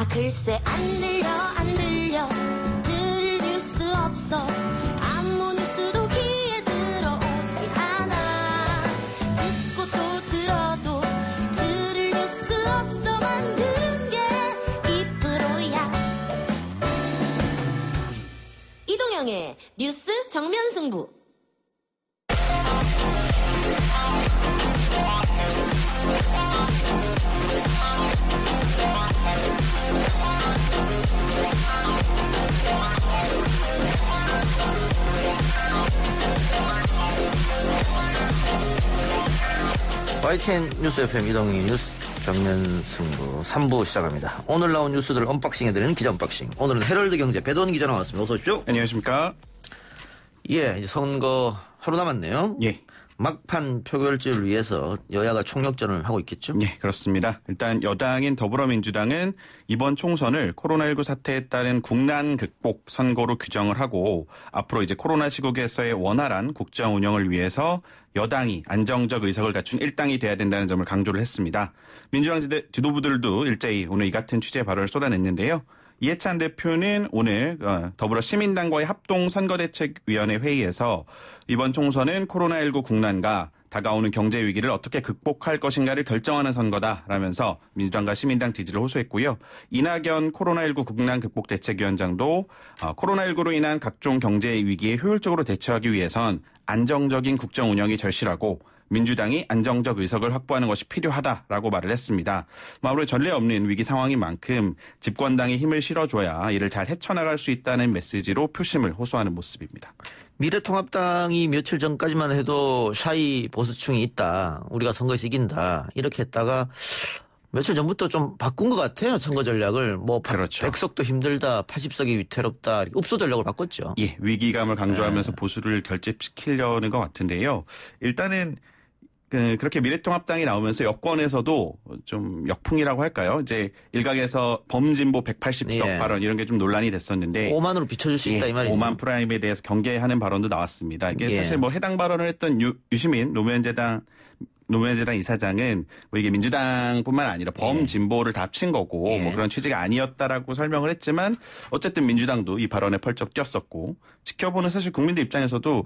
아 글쎄 안 들려 들을 뉴스 없어 아무 뉴스도 귀에 들어오지 않아 듣고 또 들어도 들을 뉴스 없어 만든 게 이프로야 이동영의 뉴스 정면승부 YTN 뉴스 FM 이동희 뉴스 정면승부 3부 시작합니다. 오늘 나온 뉴스들을 언박싱해드리는 기자 언박싱. 오늘은 헤럴드 경제 배도원 기자 나왔습니다. 어서 오십시오. 안녕하십니까. 예, 이제 선거 하루 남았네요. 예. 막판 표결지를 위해서 여야가 총력전을 하고 있겠죠? 예, 그렇습니다. 일단 여당인 더불어민주당은 이번 총선을 코로나19 사태에 따른 국난 극복 선거로 규정을 하고 앞으로 이제 코로나 시국에서의 원활한 국정 운영을 위해서 여당이 안정적 의석을 갖춘 일당이 돼야 된다는 점을 강조를 했습니다. 민주당 지도부들도 일제히 오늘 이 같은 취지의 발언을 쏟아냈는데요. 이해찬 대표는 오늘 더불어 시민당과의 합동선거대책위원회 회의에서 이번 총선은 코로나19 국난과 다가오는 경제 위기를 어떻게 극복할 것인가를 결정하는 선거다라면서 민주당과 시민당 지지를 호소했고요. 이낙연 코로나19 국난 극복 대책위원장도 코로나19로 인한 각종 경제 위기에 효율적으로 대처하기 위해선 안정적인 국정 운영이 절실하고 민주당이 안정적 의석을 확보하는 것이 필요하다라고 말을 했습니다. 아무래도 전례 없는 위기 상황인 만큼 집권당이 힘을 실어줘야 이를 잘 헤쳐나갈 수 있다는 메시지로 표심을 호소하는 모습입니다. 미래통합당이 며칠 전까지만 해도 샤이 보수층이 있다. 우리가 선거에서 이긴다. 이렇게 했다가 며칠 전부터 좀 바꾼 것 같아요. 선거 전략을. 그렇죠. 100석도 힘들다. 80석이 위태롭다. 읍소 전략으로 바꿨죠. 예, 위기감을 강조하면서 보수를 결집시키려는 것 같은데요. 일단은 그렇게 미래통합당이 나오면서 여권에서도 좀 역풍이라고 할까요? 이제 일각에서 범진보 180석 발언 이런 게 좀 논란이 됐었는데 5만으로 비춰줄 수 있다 이 말이에요. 5만 프라임에 대해서 경계하는 발언도 나왔습니다. 이게 사실 해당 발언을 했던 유시민 노무현재당 이사장은 이게 민주당뿐만 아니라 범진보를 다 합친 거고 그런 취지가 아니었다라고 설명을 했지만 어쨌든 민주당도 이 발언에 펄쩍 뛰었었고 지켜보는 사실 국민들 입장에서도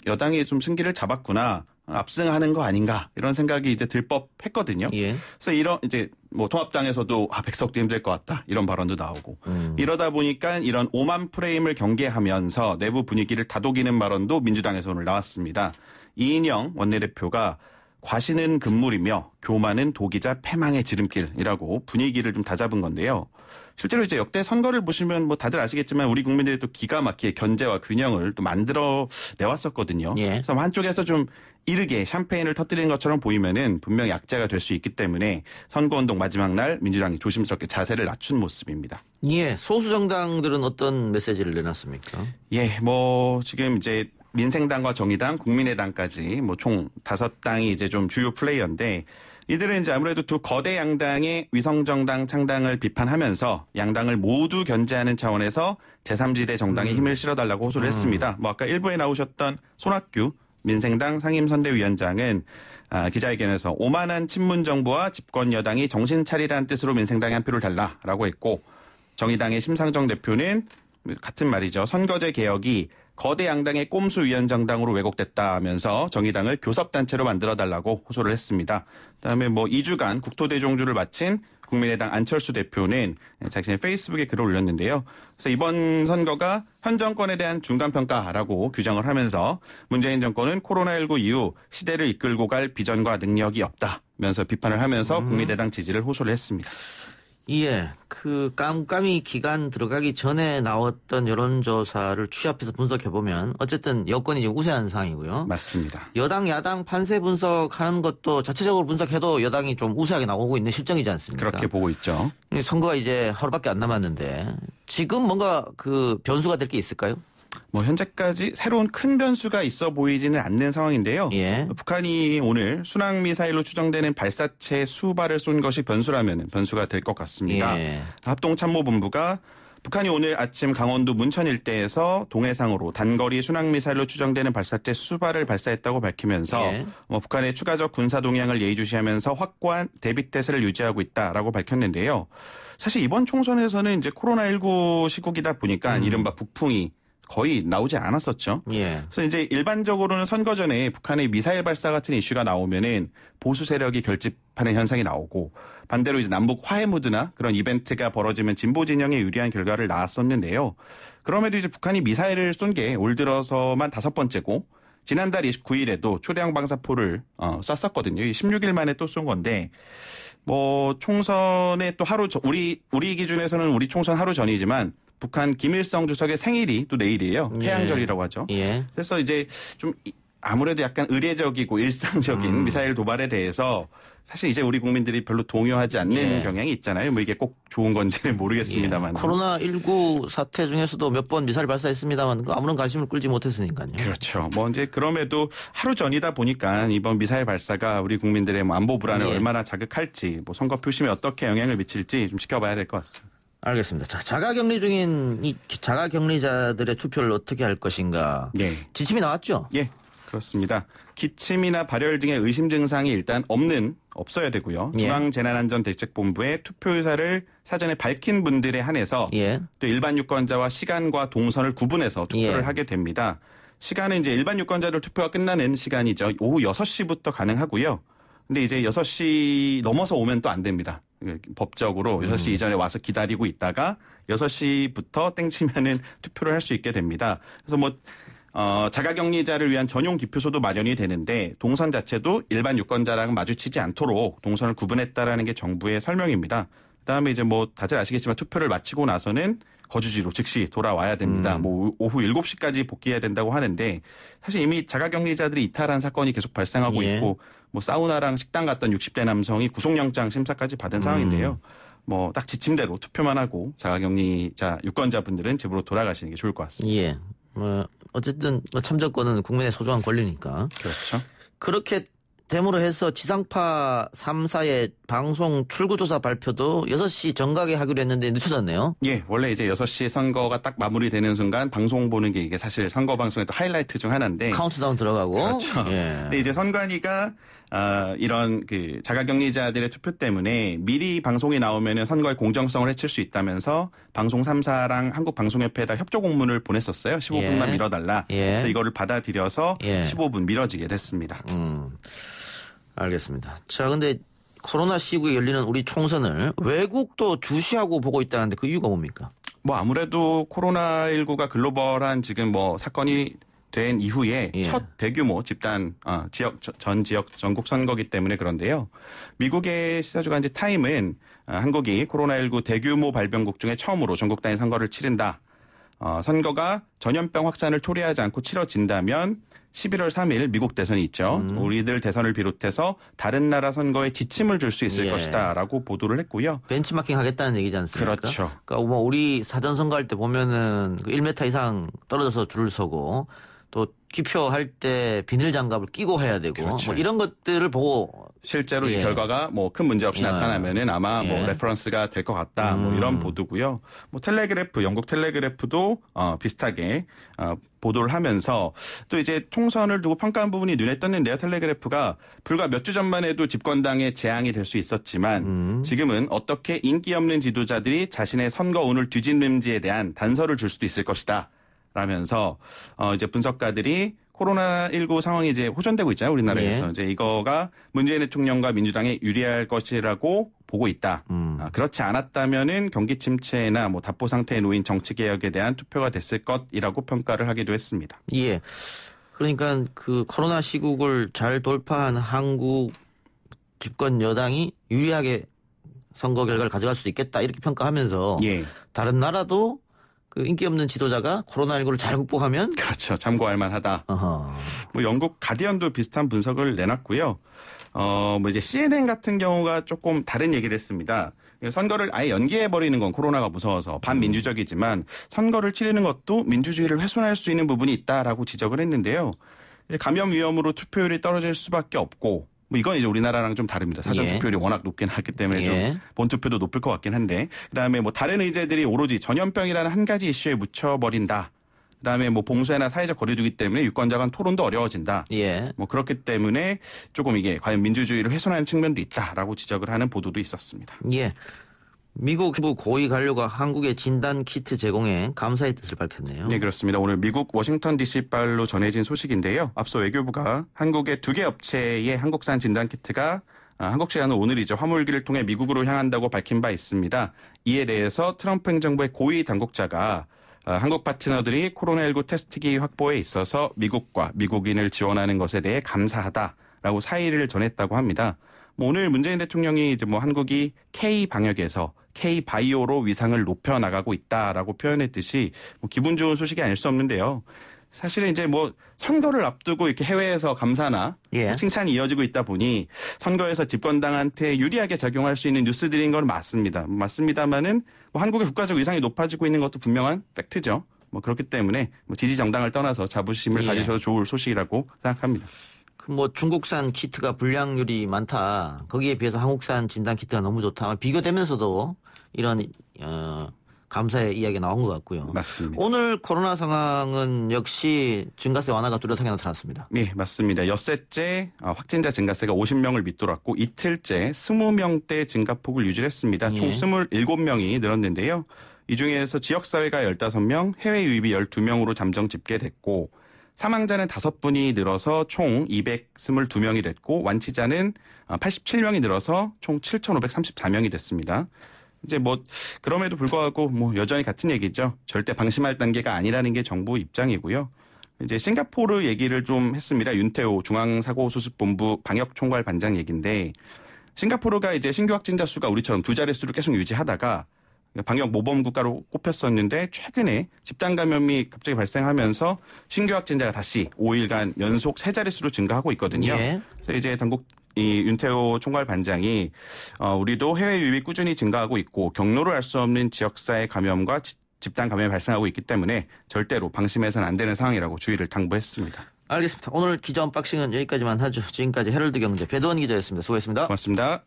여당이 좀 승기를 잡았구나. 압승하는 거 아닌가 이런 생각이 이제 들 법했거든요. 그래서 이런 이제 통합당에서도 100석도 힘들 것 같다 이런 발언도 나오고 이러다 보니까 이런 5만 프레임을 경계하면서 내부 분위기를 다독이는 발언도 민주당에서 오늘 나왔습니다. 이인영 원내대표가 과시는 금물이며 교만은 독이자 패망의 지름길이라고 분위기를 좀 다잡은 건데요. 실제로 이제 역대 선거를 보시면 다들 아시겠지만 우리 국민들이 또 기가 막히게 견제와 균형을 또 만들어 내왔었거든요. 그래서 한쪽에서 좀 이르게 샴페인을 터뜨리는 것처럼 보이면은 분명 약자가 될 수 있기 때문에 선거운동 마지막 날 민주당이 조심스럽게 자세를 낮춘 모습입니다. 예, 소수 정당들은 어떤 메시지를 내놨습니까? 예, 지금 이제 민생당과 정의당, 국민의당까지 총 5당이 이제 좀 주요 플레이어인데 이들은 이제 아무래도 두 거대 양당의 위성정당 창당을 비판하면서 양당을 모두 견제하는 차원에서 제3지대 정당에 힘을 실어달라고 호소를 했습니다. 아까 일부에 나오셨던 손학규 민생당 상임선대위원장은 기자회견에서 오만한 친문정부와 집권 여당이 정신 차리라는 뜻으로 민생당에 한 표를 달라라고 했고 정의당의 심상정 대표는 같은 말이죠. 선거제 개혁이 거대 양당의 꼼수 위원정당으로 왜곡됐다 하면서 정의당을 교섭단체로 만들어달라고 호소를 했습니다. 그다음에 2주간 국토대종주를 마친 국민의당 안철수 대표는 자신의 페이스북에 글을 올렸는데요. 그래서 이번 선거가 현 정권에 대한 중간평가라고 규정을 하면서 문재인 정권은 코로나19 이후 시대를 이끌고 갈 비전과 능력이 없다면서 비판을 하면서 국민의당 지지를 호소를 했습니다. 예, 깜깜이 기간 들어가기 전에 나왔던 여론조사를 취합해서 분석해보면 어쨌든 여권이 지금 우세한 상황이고요. 맞습니다. 여당, 야당 판세 분석하는 것도 자체적으로 분석해도 여당이 좀 우세하게 나오고 있는 실정이지 않습니까? 그렇게 보고 있죠. 선거가 이제 하루밖에 안 남았는데 지금 뭔가 변수가 될 게 있을까요? 현재까지 새로운 큰 변수가 있어 보이지는 않는 상황인데요. 북한이 오늘 순항미사일로 추정되는 발사체 수발을 쏜 것이 변수라면 변수가 될 것 같습니다. 합동참모본부가 북한이 오늘 아침 강원도 문천 일대에서 동해상으로 단거리 순항미사일로 추정되는 발사체 수발을 발사했다고 밝히면서 예. 북한의 추가적 군사 동향을 예의주시하면서 확고한 대비태세를 유지하고 있다라고 밝혔는데요. 사실 이번 총선에서는 이제 코로나19 시국이다 보니까 이른바 북풍이 거의 나오지 않았었죠. 예. 그래서 이제 일반적으로는 선거 전에 북한의 미사일 발사 같은 이슈가 나오면은 보수 세력이 결집하는 현상이 나오고 반대로 이제 남북 화해 무드나 그런 이벤트가 벌어지면 진보 진영에 유리한 결과를 낳았었는데요. 그럼에도 이제 북한이 미사일을 쏜 게 올 들어서만 5번째고 지난달 29일에도 초대형 방사포를 쐈었거든요. 16일 만에 또 쏜 건데 뭐 총선에 또 하루 우리 기준에서는 우리 총선 하루 전이지만 북한 김일성 주석의 생일이 또 내일이에요. 태양절이라고 하죠. 예. 그래서 이제 좀 아무래도 약간 의례적이고 일상적인 미사일 도발에 대해서 사실 이제 우리 국민들이 별로 동요하지 않는 경향이 있잖아요. 뭐 이게 꼭 좋은 건지는 모르겠습니다만. 코로나19 사태 중에서도 몇 번 미사일 발사했습니다만 아무런 관심을 끌지 못했으니까요. 그렇죠. 뭐 이제 그럼에도 하루 전이다 보니까 이번 미사일 발사가 우리 국민들의 뭐 안보 불안을 얼마나 자극할지 뭐 선거 표심에 어떻게 영향을 미칠지 좀 지켜봐야 될 것 같습니다. 알겠습니다. 자, 자가격리 중인 이 자가격리자들의 투표를 어떻게 할 것인가. 예. 지침이 나왔죠? 예. 그렇습니다. 기침이나 발열 등의 의심 증상이 일단 없어야 되고요. 중앙재난안전대책본부에 투표 의사를 사전에 밝힌 분들에 한해서 또 일반 유권자와 시간과 동선을 구분해서 투표를 하게 됩니다. 시간은 이제 일반 유권자들 투표가 끝나는 시간이죠. 오후 6시부터 가능하고요. 근데 이제 6시 넘어서 오면 또 안 됩니다. 법적으로 6시 이전에 와서 기다리고 있다가 6시부터 땡치면은 투표를 할 수 있게 됩니다. 그래서 뭐 자가격리자를 위한 전용 기표소도 마련이 되는데 동선 자체도 일반 유권자랑 마주치지 않도록 동선을 구분했다라는 게 정부의 설명입니다. 그다음에 이제 뭐 다들 아시겠지만 투표를 마치고 나서는 거주지로 즉시 돌아와야 됩니다. 뭐 오후 7시까지 복귀해야 된다고 하는데 사실 이미 자가격리자들이 이탈한 사건이 계속 발생하고 있고 뭐 사우나랑 식당 갔던 60대 남성이 구속영장 심사까지 받은 상황인데요. 뭐 딱 지침대로 투표만 하고 자가격리자 유권자분들은 집으로 돌아가시는 게 좋을 것 같습니다. 예. 어쨌든 참정권은 국민의 소중한 권리니까. 그렇죠. 그렇게 됨으로 해서 지상파 3사의 방송 출구조사 발표도 6시 정각에 하기로 했는데 늦춰졌네요. 예, 원래 이제 6시 선거가 딱 마무리되는 순간 방송 보는 게 이게 사실 선거 방송의 또 하이라이트 중 하나인데. 카운트다운 들어가고. 그렇죠. 예. 근데 이제 선관위가 이런 그 자가격리자들의 투표 때문에 미리 방송이 나오면은 선거의 공정성을 해칠 수 있다면서 방송 3사랑 한국방송협회에다 협조 공문을 보냈었어요. 15분만 미뤄달라. 그래서 이거를 받아들여서 15분 미뤄지게 됐습니다. 알겠습니다. 자, 근데 코로나 시국에 열리는 우리 총선을 외국도 주시하고 보고 있다는데 그 이유가 뭡니까? 뭐 아무래도 코로나19가 글로벌한 지금 뭐 사건이 된 이후에 첫 대규모 집단 전국 선거기 때문에 그런데요. 미국의 시사주간지 타임은 한국이 코로나19 대규모 발병국 중에 처음으로 전국 단위 선거를 치른다. 선거가 전염병 확산을 초래하지 않고 치러진다면 11월 3일 미국 대선이 있죠. 우리들 대선을 비롯해서 다른 나라 선거에 지침을 줄 수 있을 것이다라고 보도를 했고요. 벤치마킹 하겠다는 얘기지 않습니까? 그렇죠. 그러니까 뭐 우리 사전 선거할 때 보면은 1m 이상 떨어져서 줄을 서고 또 기표할 때 비닐 장갑을 끼고 해야 되고 그렇죠. 뭐 이런 것들을 보고 실제로 이 결과가 뭐 큰 문제 없이 나타나면은 아마 뭐 레퍼런스가 될 것 같다. 뭐 이런 보도고요. 뭐 텔레그래프, 영국 텔레그래프도 비슷하게 보도를 하면서 또 이제 총선을 두고 평가한 부분이 눈에 떴는데요. 텔레그래프가 불과 몇 주 전만 해도 집권당의 재앙이 될 수 있었지만 지금은 어떻게 인기 없는 지도자들이 자신의 선거운을 뒤집는지에 대한 단서를 줄 수도 있을 것이다. 라면서 이제 분석가들이 코로나19 상황이 이제 호전되고 있잖아요. 우리나라에서. 이제 이거가 문재인 대통령과 민주당에 유리할 것이라고 보고 있다. 그렇지 않았다면은 경기 침체나 뭐 답보 상태에 놓인 정치 개혁에 대한 투표가 됐을 것이라고 평가를 하기도 했습니다. 예. 그러니까 그 코로나 시국을 잘 돌파한 한국 집권 여당이 유리하게 선거 결과를 가져갈 수도 있겠다. 이렇게 평가하면서 다른 나라도 그 인기 없는 지도자가 코로나19를 잘 극복하면 그렇죠. 참고할 만하다. 뭐 영국 가디언도 비슷한 분석을 내놨고요. 뭐 이제 CNN 같은 경우가 조금 다른 얘기를 했습니다. 선거를 아예 연기해 버리는 건 코로나가 무서워서 반민주적이지만 선거를 치르는 것도 민주주의를 훼손할 수 있는 부분이 있다라고 지적을 했는데요. 감염 위험으로 투표율이 떨어질 수밖에 없고 뭐 이건 이제 우리나라랑 좀 다릅니다. 사전 투표율이 워낙 높긴 하기 때문에 좀 본투표도 높을 것 같긴 한데 그다음에 뭐 다른 의제들이 오로지 전염병이라는 한 가지 이슈에 묻혀버린다. 그다음에 뭐 봉쇄나 사회적 거리두기 때문에 유권자 간 토론도 어려워진다. 뭐 그렇기 때문에 조금 이게 과연 민주주의를 훼손하는 측면도 있다라고 지적을 하는 보도도 있었습니다. 미국 부 고위 관료가 한국의 진단 키트 제공에 감사의 뜻을 밝혔네요. 네, 그렇습니다. 오늘 미국 워싱턴 DC 발로 전해진 소식인데요. 앞서 외교부가 한국의 2개 업체의 한국산 진단 키트가 한국 시간은 오늘이죠. 화물기를 통해 미국으로 향한다고 밝힌 바 있습니다. 이에 대해서 트럼프 행정부의 고위 당국자가 한국 파트너들이 코로나19 테스트기 확보에 있어서 미국과 미국인을 지원하는 것에 대해 감사하다라고 사의를 전했다고 합니다. 오늘 문재인 대통령이 이제 뭐 한국이 K 방역에서 K 바이오로 위상을 높여 나가고 있다라고 표현했듯이 뭐 기분 좋은 소식이 아닐 수 없는데요. 사실은 이제 뭐 선거를 앞두고 이렇게 해외에서 감사나 칭찬이 이어지고 있다 보니 선거에서 집권당한테 유리하게 작용할 수 있는 뉴스들인 건 맞습니다만은 뭐 한국의 국가적 위상이 높아지고 있는 것도 분명한 팩트죠. 뭐 그렇기 때문에 뭐 지지 정당을 떠나서 자부심을 가지셔도 좋을 소식이라고 생각합니다. 뭐 중국산 키트가 불량률이 많다. 거기에 비해서 한국산 진단 키트가 너무 좋다. 비교되면서도 이런 감사의 이야기가 나온 것 같고요. 맞습니다. 오늘 코로나 상황은 역시 증가세 완화가 뚜렷하게 나타났습니다. 네, 맞습니다. 엿새째 확진자 증가세가 50명을 밑돌았고 이틀째 20명대 증가폭을 유지했습니다. 총 27명이 늘었는데요. 이 중에서 지역사회가 15명, 해외 유입이 12명으로 잠정 집계됐고 사망자는 5분이 늘어서 총 222명이 됐고 완치자는 87명이 늘어서 총 7,534명이 됐습니다. 이제 뭐 그럼에도 불구하고 뭐 여전히 같은 얘기죠. 절대 방심할 단계가 아니라는 게 정부 입장이고요. 이제 싱가포르 얘기를 좀 했습니다. 윤태호 중앙사고수습본부 방역총괄 반장 얘기인데 싱가포르가 이제 신규 확진자 수가 우리처럼 2자릿수를 계속 유지하다가 방역 모범 국가로 꼽혔었는데 최근에 집단 감염이 갑자기 발생하면서 신규 확진자가 다시 5일간 연속 3자릿수로 증가하고 있거든요. 그래서 이제 당국 이 윤태호 총괄 반장이 우리도 해외 유입이 꾸준히 증가하고 있고 경로를 알 수 없는 지역사회 감염과 집단 감염이 발생하고 있기 때문에 절대로 방심해서는 안 되는 상황이라고 주의를 당부했습니다. 알겠습니다. 오늘 기자 언박싱은 여기까지만 하죠. 지금까지 헤럴드 경제 배도원 기자였습니다. 수고했습니다. 고맙습니다.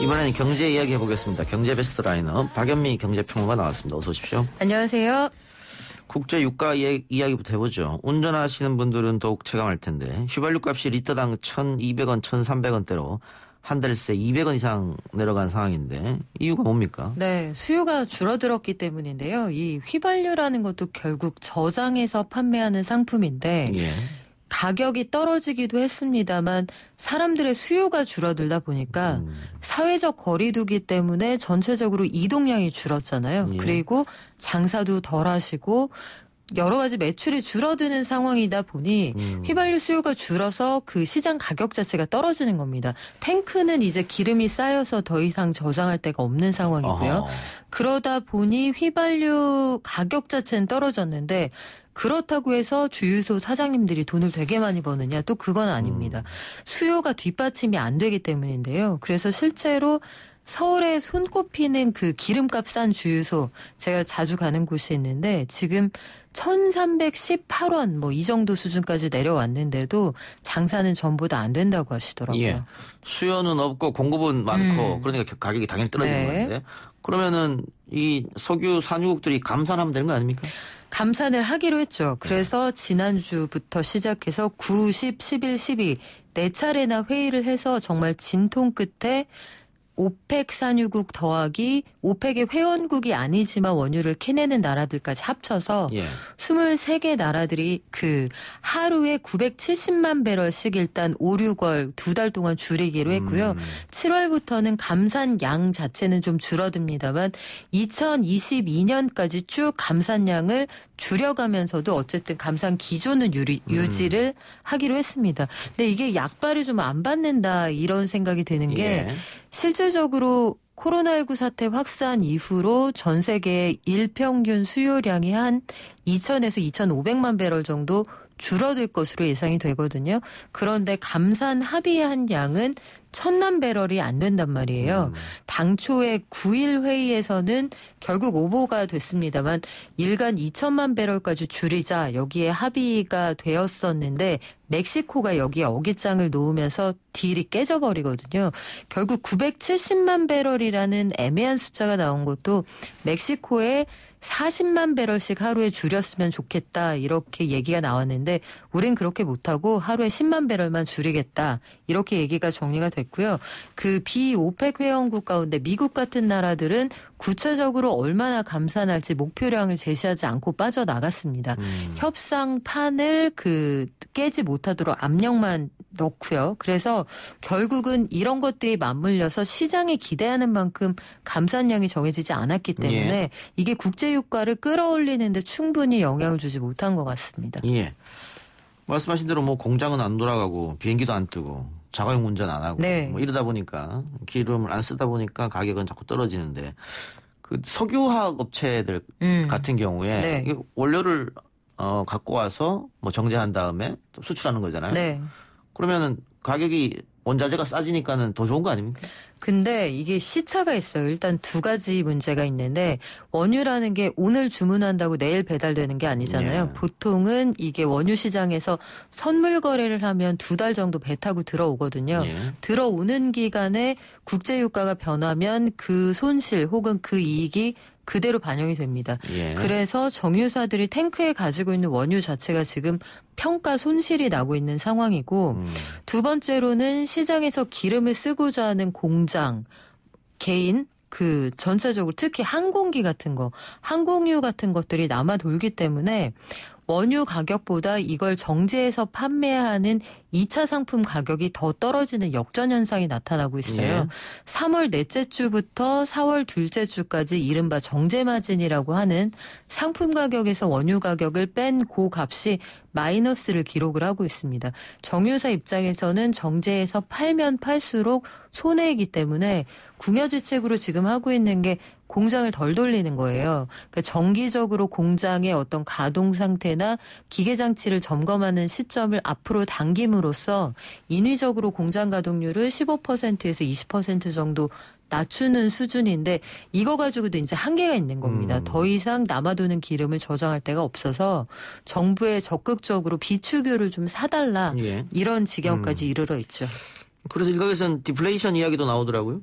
이번에는 경제 이야기 해보겠습니다. 경제 베스트 라이너 박연미 경제평론가 나왔습니다. 어서 오십시오. 안녕하세요. 국제 유가 이야기부터 해보죠. 운전하시는 분들은 더욱 체감할 텐데 휘발유 값이 리터당 1,200원, 1,300원대로 한 달 새 200원 이상 내려간 상황인데 이유가 뭡니까? 네, 수요가 줄어들었기 때문인데요. 이 휘발유라는 것도 결국 저장해서 판매하는 상품인데 가격이 떨어지기도 했습니다만 사람들의 수요가 줄어들다 보니까 사회적 거리두기 때문에 전체적으로 이동량이 줄었잖아요. 그리고 장사도 덜 하시고 여러 가지 매출이 줄어드는 상황이다 보니 휘발유 수요가 줄어서 그 시장 가격 자체가 떨어지는 겁니다. 탱크는 이제 기름이 쌓여서 더 이상 저장할 데가 없는 상황이고요. 그러다 보니 휘발유 가격 자체는 떨어졌는데 그렇다고 해서 주유소 사장님들이 돈을 되게 많이 버느냐? 또 그건 아닙니다. 수요가 뒷받침이 안 되기 때문인데요. 그래서 실제로 서울에 손꼽히는 그 기름값 싼 주유소, 제가 자주 가는 곳이 있는데 지금 1,318원 뭐 이 정도 수준까지 내려왔는데도 장사는 전보다 안 된다고 하시더라고요. 수요는 없고 공급은 많고 그러니까 가격이 당연히 떨어지는 건데 그러면은 이 석유 산유국들이 감산하면 되는 거 아닙니까? 감산을 하기로 했죠. 그래서 지난주부터 시작해서 9, 10, 11, 12 4차례나 회의를 해서 정말 진통 끝에 오펙 산유국 더하기 오펙의 회원국이 아니지만 원유를 캐내는 나라들까지 합쳐서 23개 나라들이 그 하루에 970만 배럴씩 일단 5, 6월 2달 동안 줄이기로 했고요. 7월부터는 감산 양 자체는 좀 줄어듭니다만 2022년까지 쭉 감산량을 줄여가면서도 어쨌든 감산 기조는 유지를 하기로 했습니다. 근데 이게 약발을 좀 안 받는다 이런 생각이 드는 게 실질적으로 코로나19 사태 확산 이후로 전 세계 일평균 수요량이 한 2,000에서 2,500만 배럴 정도 줄어들 것으로 예상이 되거든요. 그런데 감산 합의한 양은 1,000만 배럴이 안 된단 말이에요. 당초에 9일 회의에서는 결국 오보가 됐습니다만 일간 2,000만 배럴까지 줄이자 여기에 합의가 되었었는데 멕시코가 여기에 어깃장을 놓으면서 딜이 깨져버리거든요. 결국 970만 배럴이라는 애매한 숫자가 나온 것도 멕시코의 40만 배럴씩 하루에 줄였으면 좋겠다 이렇게 얘기가 나왔는데 우린 그렇게 못하고 하루에 10만 배럴만 줄이겠다 이렇게 얘기가 정리가 됐고요. 그 비오펙 회원국 가운데 미국 같은 나라들은 구체적으로 얼마나 감산할지 목표량을 제시하지 않고 빠져나갔습니다. 협상판을 깨지 못하도록 압력만 넣고요. 그래서 결국은 이런 것들이 맞물려서 시장이 기대하는 만큼 감산량이 정해지지 않았기 때문에 이게 국제유가를 끌어올리는 데 충분히 영향을 주지 못한 것 같습니다. 예. 말씀하신 대로 뭐 공장은 안 돌아가고 비행기도 안 뜨고 자가용 운전 안 하고 뭐 이러다 보니까 기름을 안 쓰다 보니까 가격은 자꾸 떨어지는데 그 석유화학 업체들 같은 경우에 이게 원료를 갖고 와서 뭐 정제한 다음에 또 수출하는 거잖아요. 그러면은 가격이 원자재가 싸지니까는 더 좋은 거 아닙니까? 근데 이게 시차가 있어요. 일단 두 가지 문제가 있는데 원유라는 게 오늘 주문한다고 내일 배달되는 게 아니잖아요. 보통은 이게 원유 시장에서 선물 거래를 하면 2달 정도 배 타고 들어오거든요. 들어오는 기간에 국제유가가 변하면 그 손실 혹은 그 이익이 그대로 반영이 됩니다. 그래서 정유사들이 탱크에 가지고 있는 원유 자체가 지금 평가 손실이 나고 있는 상황이고 두 번째로는 시장에서 기름을 쓰고자 하는 공장, 개인 전체적으로 특히 항공기 같은 거, 항공유 같은 것들이 남아 돌기 때문에 원유 가격보다 이걸 정제해서 판매하는 2차 상품 가격이 더 떨어지는 역전 현상이 나타나고 있어요. 3월 넷째 주부터 4월 둘째 주까지 이른바 정제 마진이라고 하는 상품 가격에서 원유 가격을 뺀 그 값이 마이너스를 기록을 하고 있습니다. 정유사 입장에서는 정제해서 팔면 팔수록 손해이기 때문에 궁여지책으로 지금 하고 있는 게 공장을 덜 돌리는 거예요. 그러니까 정기적으로 공장의 어떤 가동 상태나 기계 장치를 점검하는 시점을 앞으로 당김으로써 인위적으로 공장 가동률을 15%에서 20% 정도 낮추는 수준인데 이거 가지고도 이제 한계가 있는 겁니다. 더 이상 남아도는 기름을 저장할 데가 없어서 정부에 적극적으로 비축유를 좀 사달라 이런 지경까지 이르러 있죠. 그래서 일각에서는 디플레이션 이야기도 나오더라고요.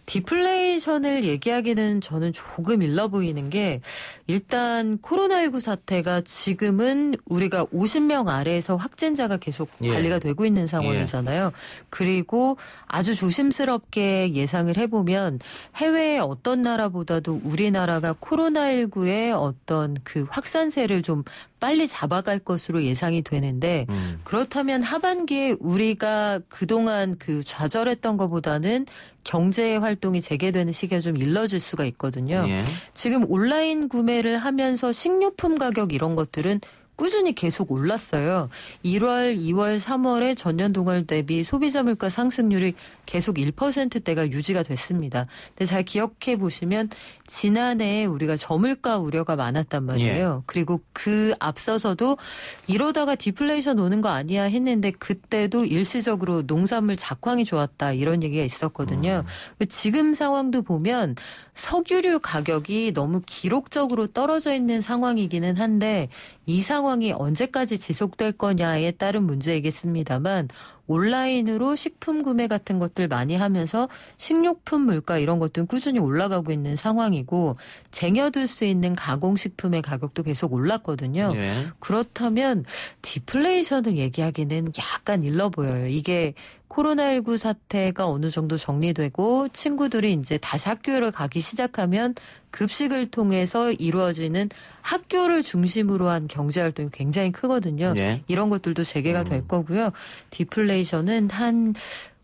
디플레이션을 얘기하기는 저는 조금 일러 보이는 게 일단 코로나19 사태가 지금은 우리가 50명 아래에서 확진자가 계속 관리가 되고 있는 상황이잖아요. 그리고 아주 조심스럽게 예상을 해보면 해외의 어떤 나라보다도 우리나라가 코로나19의 어떤 그 확산세를 좀 빨리 잡아갈 것으로 예상이 되는데 그렇다면 하반기에 우리가 그동안 좌절했던 것보다는 경제 활동이 재개되는 시기가 좀 일러질 수가 있거든요. 지금 온라인 구매를 하면서 식료품 가격 이런 것들은 꾸준히 계속 올랐어요. 1월, 2월, 3월에 전년 동월 대비 소비자 물가 상승률이 계속 1%대가 유지가 됐습니다. 근데 잘 기억해 보시면 지난해에 우리가 저물가 우려가 많았단 말이에요. 그리고 그 앞서서도 이러다가 디플레이션 오는 거 아니야 했는데 그때도 일시적으로 농산물 작황이 좋았다 이런 얘기가 있었거든요. 지금 상황도 보면 석유류 가격이 너무 기록적으로 떨어져 있는 상황이기는 한데 이 상황이 언제까지 지속될 거냐에 따른 문제이겠습니다만 온라인으로 식품 구매 같은 것들 많이 하면서 식료품 물가 이런 것들은 꾸준히 올라가고 있는 상황이고 쟁여둘 수 있는 가공식품의 가격도 계속 올랐거든요. 그렇다면 디플레이션을 얘기하기는 약간 일러 보여요. 이게 코로나19 사태가 어느 정도 정리되고 친구들이 이제 다시 학교를 가기 시작하면 급식을 통해서 이루어지는 학교를 중심으로 한 경제활동이 굉장히 크거든요. 네. 이런 것들도 재개가 될 거고요. 디플레이션은 한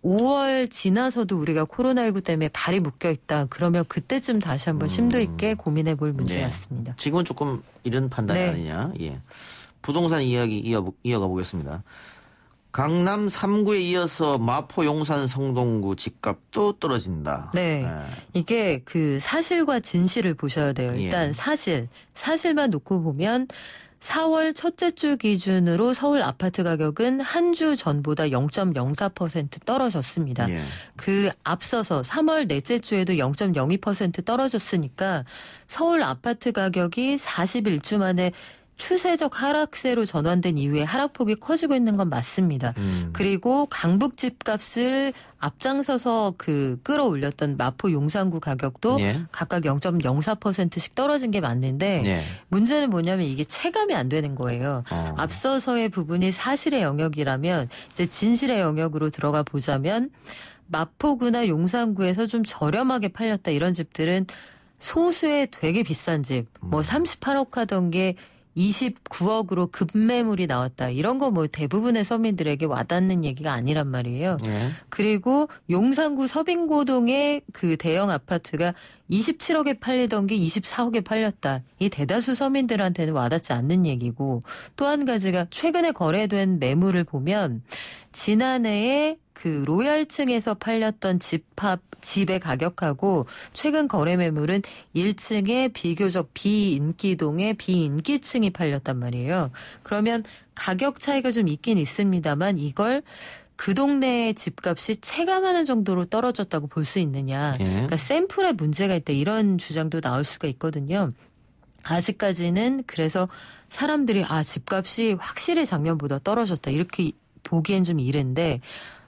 5월 지나서도 우리가 코로나19 때문에 발이 묶여있다. 그러면 그때쯤 다시 한번 심도 있게 고민해 볼 문제였습니다. 네. 지금은 조금 이런 판단이 네. 아니냐. 예. 부동산 이야기 이어가 보겠습니다. 강남 3구에 이어서 마포, 용산, 성동구 집값도 떨어진다. 네. 이게 그 사실과 진실을 보셔야 돼요. 일단 사실만 놓고 보면 4월 첫째 주 기준으로 서울 아파트 가격은 한 주 전보다 0.04% 떨어졌습니다. 예. 그 앞서서 3월 넷째 주에도 0.02% 떨어졌으니까 서울 아파트 가격이 41주 만에 추세적 하락세로 전환된 이후에 하락폭이 커지고 있는 건 맞습니다. 그리고 강북 집값을 앞장서서 끌어올렸던 마포 용산구 가격도 각각 0.04%씩 떨어진 게 맞는데 문제는 뭐냐면 이게 체감이 안 되는 거예요. 앞서서의 부분이 사실의 영역이라면 이제 진실의 영역으로 들어가 보자면 마포구나 용산구에서 좀 저렴하게 팔렸다 이런 집들은 소수의 되게 비싼 집, 뭐 38억 하던 게 29억으로 급매물이 나왔다. 이런 거 뭐 대부분의 서민들에게 와닿는 얘기가 아니란 말이에요. 그리고 용산구 서빙고동의 그 대형 아파트가 27억에 팔리던 게 24억에 팔렸다. 이 대다수 서민들한테는 와닿지 않는 얘기고 또 한 가지가 최근에 거래된 매물을 보면 지난해에 그 로얄층에서 팔렸던 집의 가격하고 최근 거래 매물은 1층에 비교적 비인기동의 비인기층이 팔렸단 말이에요. 그러면 가격 차이가 좀 있긴 있습니다만 이걸 그 동네의 집값이 체감하는 정도로 떨어졌다고 볼 수 있느냐. 그러니까 샘플에 문제가 있다 이런 주장도 나올 수가 있거든요. 아직까지는 그래서 사람들이 집값이 확실히 작년보다 떨어졌다 이렇게 보기엔 좀 이른데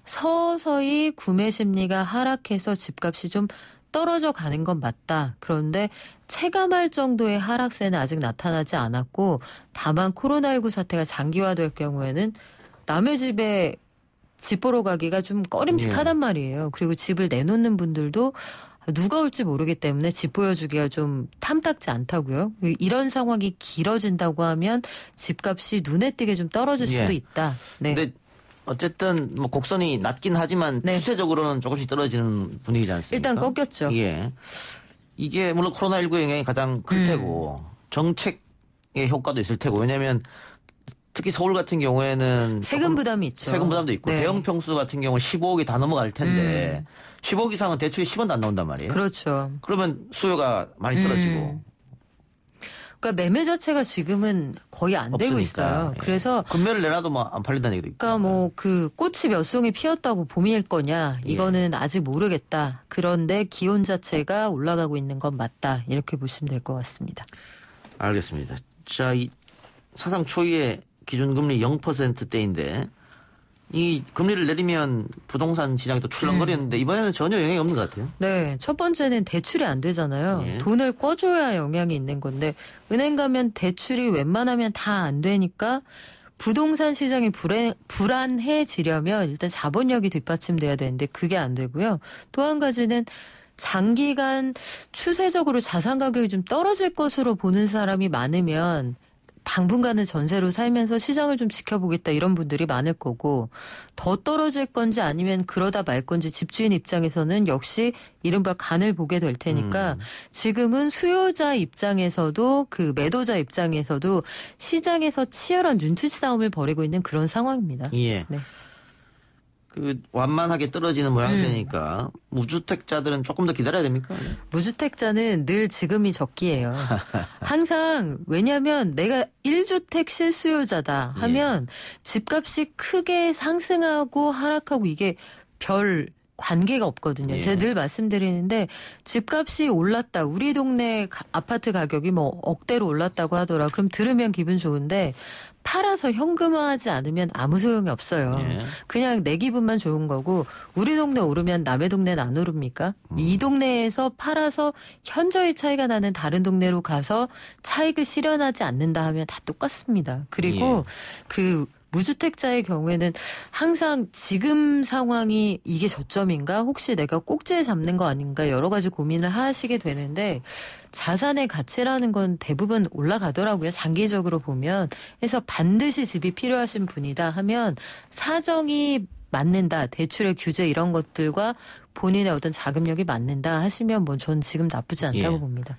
서서히 구매 심리가 하락해서 집값이 좀 떨어져 가는 건 맞다. 그런데 체감할 정도의 하락세는 아직 나타나지 않았고 다만 코로나19 사태가 장기화될 경우에는 남의 집에 집 보러 가기가 좀 꺼림칙하단 말이에요. 그리고 집을 내놓는 분들도 누가 올지 모르기 때문에 집 보여주기가 좀 탐탁지 않다고요. 이런 상황이 길어진다고 하면 집값이 눈에 띄게 좀 떨어질 수도 있다. 네. 근데 어쨌든 뭐 곡선이 낮긴 하지만 추세적으로는 조금씩 떨어지는 분위기지 않습니까? 일단 꺾였죠. 예. 이게 물론 코로나19 영향이 가장 클 테고 정책의 효과도 있을 테고 왜냐하면 특히 서울 같은 경우에는 세금 부담이 있죠. 세금 부담도 있고 대형 평수 같은 경우 15억이 다 넘어갈 텐데 15억 이상은 대출이 10원도 안 나온단 말이에요. 그렇죠. 그러면 수요가 많이 떨어지고. 그러니까 매매 자체가 지금은 거의 안 되고 있어요. 그래서 금매를 내놔도 뭐 안 팔린다는 얘기도 있고. 그러니까 뭐 그 꽃이 몇 송이 피었다고 봄일 거냐 이거는 아직 모르겠다. 그런데 기온 자체가 올라가고 있는 건 맞다. 이렇게 보시면 될 것 같습니다. 알겠습니다. 자, 이 사상 초유의 기준금리 0%대인데 이 금리를 내리면 부동산 시장이 또 출렁거리는데 이번에는 전혀 영향이 없는 것 같아요. 네. 첫 번째는 대출이 안 되잖아요. 돈을 꿔줘야 영향이 있는 건데 은행 가면 대출이 웬만하면 다 안 되니까 부동산 시장이 불안해지려면 일단 자본력이 뒷받침돼야 되는데 그게 안 되고요. 또 한 가지는 장기간 추세적으로 자산 가격이 좀 떨어질 것으로 보는 사람이 많으면 당분간은 전세로 살면서 시장을 좀 지켜보겠다 이런 분들이 많을 거고 더 떨어질 건지 아니면 그러다 말 건지 집주인 입장에서는 역시 이른바 간을 보게 될 테니까 지금은 수요자 입장에서도 그 매도자 입장에서도 시장에서 치열한 눈치 싸움을 벌이고 있는 그런 상황입니다. 예. 네. 그 완만하게 떨어지는 모양새니까 무주택자들은 조금 더 기다려야 됩니까? 무주택자는 늘 지금이 적기예요. 항상 왜냐하면 내가 1주택 실수요자다 하면 집값이 크게 상승하고 하락하고 이게 별 관계가 없거든요. 제가 늘 말씀드리는데 집값이 올랐다. 우리 동네 아파트 가격이 뭐 억대로 올랐다고 하더라. 그럼 들으면 기분 좋은데 팔아서 현금화하지 않으면 아무 소용이 없어요. 그냥 내 기분만 좋은 거고 우리 동네 오르면 남의 동네는 안 오릅니까? 이 동네에서 팔아서 현저히 차이가 나는 다른 동네로 가서 차익을 실현하지 않는다 하면 다 똑같습니다. 그리고 그 무주택자의 경우에는 항상 지금 상황이 이게 저점인가? 혹시 내가 꼭지에 잡는 거 아닌가? 여러 가지 고민을 하시게 되는데 자산의 가치라는 건 대부분 올라가더라고요. 장기적으로 보면. 그래서 반드시 집이 필요하신 분이다 하면 사정이 맞는다. 대출의 규제 이런 것들과 본인의 어떤 자금력이 맞는다 하시면 뭐 전 지금 나쁘지 않다고 봅니다.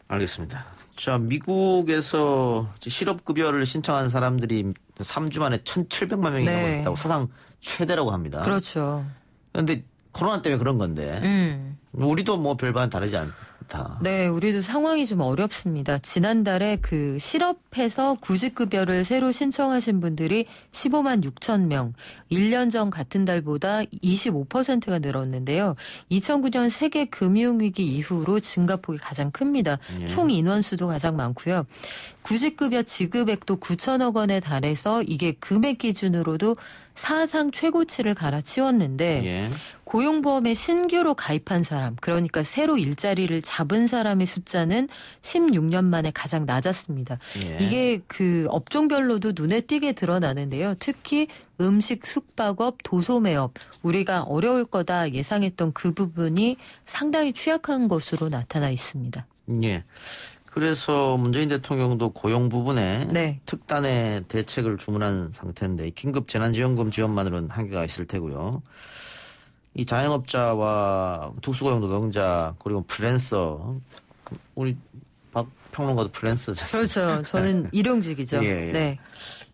알겠습니다. 자, 미국에서 실업급여를 신청한 사람들이 3주 만에 1,700만 명이 넘었다고 사상 최대라고 합니다. 그렇죠. 그런데 코로나 때문에 그런 건데 우리도 뭐 별반 다르지 않다. 네, 우리도 상황이 좀 어렵습니다. 지난달에 그 실업해서 구직급여를 새로 신청하신 분들이 15만 6천 명, 1년 전 같은 달보다 25%가 늘었는데요. 2009년 세계 금융위기 이후로 증가폭이 가장 큽니다. 총 인원수도 가장 많고요. 구직급여 지급액도 9천억 원에 달해서 이게 금액 기준으로도 사상 최고치를 갈아치웠는데 고용보험에 신규로 가입한 사람, 그러니까 새로 일자리를 잡은 사람의 숫자는 16년 만에 가장 낮았습니다. 이게 그 업종별로도 눈에 띄게 드러나는데요. 특히 음식, 숙박업, 도소매업, 우리가 어려울 거다 예상했던 그 부분이 상당히 취약한 것으로 나타나 있습니다. 예. 그래서 문재인 대통령도 고용 부분에 특단의 대책을 주문한 상태인데 긴급 재난지원금 지원만으로는 한계가 있을 테고요. 이 자영업자와 특수고용 노동자 그리고 프리랜서, 우리 박 평론가도 프리랜서잖아요. 그렇죠. 저는 일용직이죠. 네.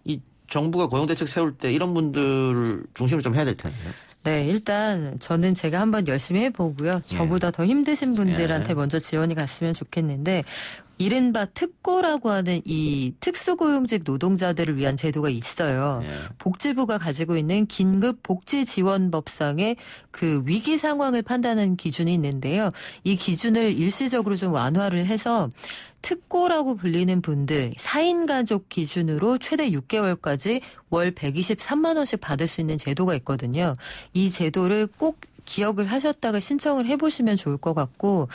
이 정부가 고용대책 세울 때 이런 분들을 중심으로 좀 해야 될 텐데. 네, 일단 저는 제가 한번 열심히 해보고요. 저보다 더 힘드신 분들한테 먼저 지원이 갔으면 좋겠는데 이른바 특고라고 하는 이 특수고용직 노동자들을 위한 제도가 있어요. 복지부가 가지고 있는 긴급 복지지원법상의 그 위기 상황을 판단하는 기준이 있는데요. 이 기준을 일시적으로 좀 완화를 해서 특고라고 불리는 분들 4인 가족 기준으로 최대 6개월까지 월 123만 원씩 받을 수 있는 제도가 있거든요. 이 제도를 꼭 기억을 하셨다가 신청을 해보시면 좋을 것 같고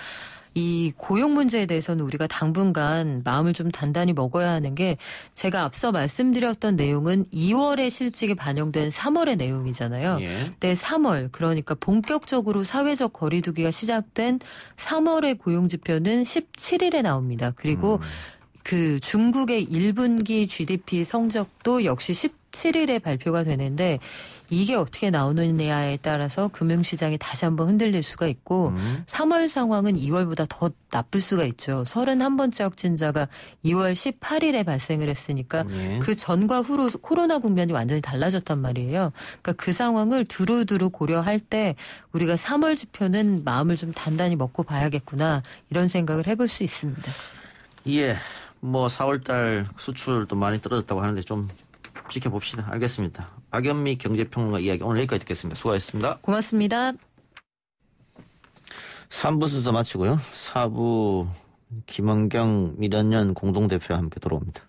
이 고용 문제에 대해서는 우리가 당분간 마음을 좀 단단히 먹어야 하는 게 제가 앞서 말씀드렸던 내용은 2월에 실직이 반영된 3월의 내용이잖아요. 근데 3월 그러니까 본격적으로 사회적 거리두기가 시작된 3월의 고용지표는 17일에 나옵니다. 그리고 그 중국의 1분기 GDP 성적도 역시 17일에 발표가 되는데 이게 어떻게 나오느냐에 따라서 금융시장이 다시 한번 흔들릴 수가 있고 3월 상황은 2월보다 더 나쁠 수가 있죠. 31번째 확진자가 2월 18일에 발생을 했으니까 그 전과 후로 코로나 국면이 완전히 달라졌단 말이에요. 그러니까 그 상황을 두루두루 고려할 때 우리가 3월 지표는 마음을 좀 단단히 먹고 봐야겠구나 이런 생각을 해볼 수 있습니다. 예, 뭐 4월달 수출도 많이 떨어졌다고 하는데 좀 지켜봅시다. 알겠습니다. 박연미 경제평론가 이야기 오늘 여기까지 듣겠습니다. 수고하셨습니다. 고맙습니다. 3부 순서 마치고요. 4부 김원경, 미련년 공동대표와 함께 돌아옵니다.